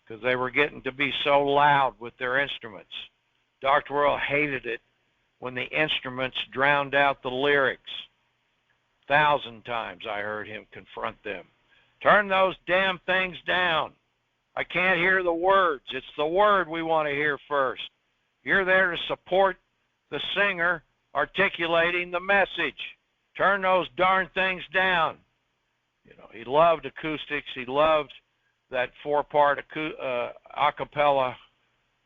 because they were getting to be so loud with their instruments. Dr. Earl hated it when the instruments drowned out the lyrics. 1,000 times I heard him confront them. Turn those damn things down. I can't hear the words. It's the word we want to hear first. You're there to support the singer articulating the message. Turn those darn things down. You know, he loved acoustics. He loved that four-part a cappella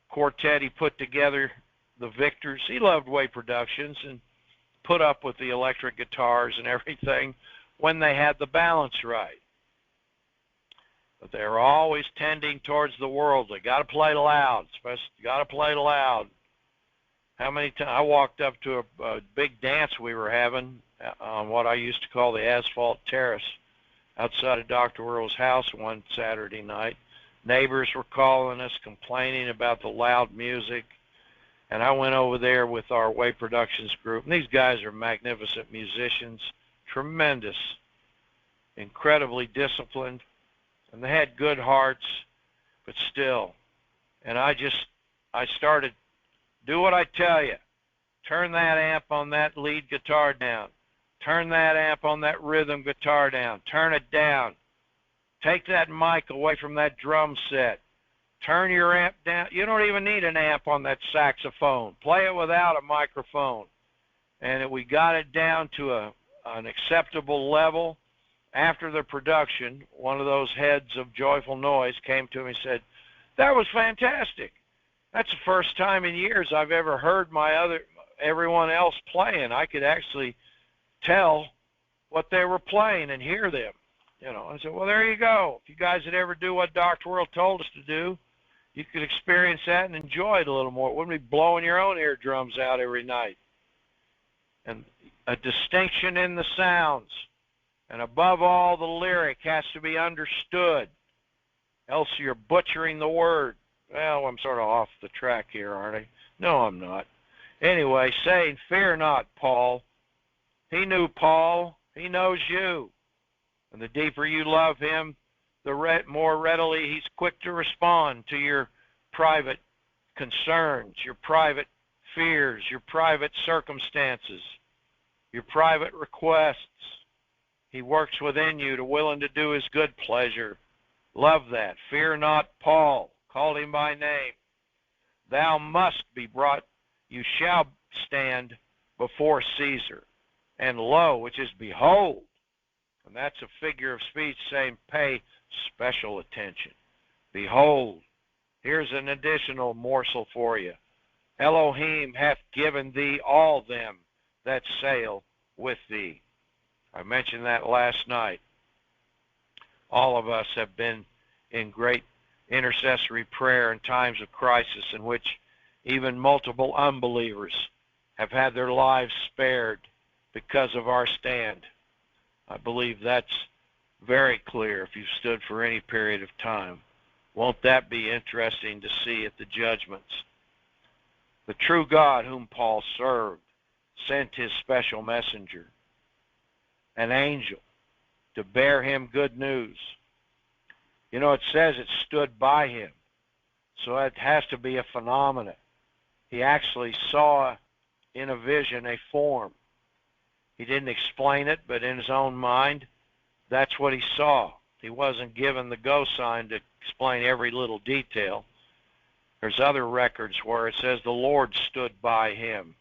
quartet he put together, the Victors. He loved Way Productions and put up with the electric guitars and everything when they had the balance right. But they were always tending towards the worldly. Got to play loud, especially got to play loud. How many times I walked up to a big dance we were having on what I used to call the asphalt terrace outside of Dr. Earl's house one Saturday night. Neighbors were calling us, complaining about the loud music. And I went over there with our Way Productions group. And these guys are magnificent musicians, tremendous, incredibly disciplined. And they had good hearts, but still. And I started, do what I tell you. Turn that amp on that lead guitar down. Turn that amp on that rhythm guitar down. Turn it down. Take that mic away from that drum set. Turn your amp down. You don't even need an amp on that saxophone. Play it without a microphone. And we got it down to an acceptable level. After the production, one of those heads of Joyful Noise came to me and said, "That was fantastic. That's the first time in years I've ever heard everyone else playing. I could actually tell what they were playing and hear them." You know, I said, well, there you go. If you guys would ever do what Dr. Earl told us to do, you could experience that and enjoy it a little more. It wouldn't be blowing your own eardrums out every night. And a distinction in the sounds. And above all, the lyric has to be understood. Else you're butchering the word. Well, I'm sort of off the track here, aren't I? No, I'm not. Anyway, saying, fear not, Paul. He knew Paul. He knows you. And the deeper you love him, the more readily he's quick to respond to your private concerns, your private fears, your private circumstances, your private requests. He works within you to willing to do his good pleasure. Love that. Fear not, Paul. Called him by name. Thou must be brought, you shall stand before Caesar. And lo, which is behold. And that's a figure of speech saying pay special attention. Behold, here's an additional morsel for you. Elohim hath given thee all them that sail with thee. I mentioned that last night. All of us have been in great intercessory prayer in times of crisis in which even multiple unbelievers have had their lives spared because of our stand. I believe that's very clear if you've stood for any period of time. Won't that be interesting to see at the judgments? The true God whom Paul served sent his special messenger, an angel, to bear him good news. You know, it says it stood by him, so it has to be a phenomenon. He actually saw in a vision a form. He didn't explain it, but in his own mind, that's what he saw. He wasn't given the go sign to explain every little detail. There's other records where it says the Lord stood by him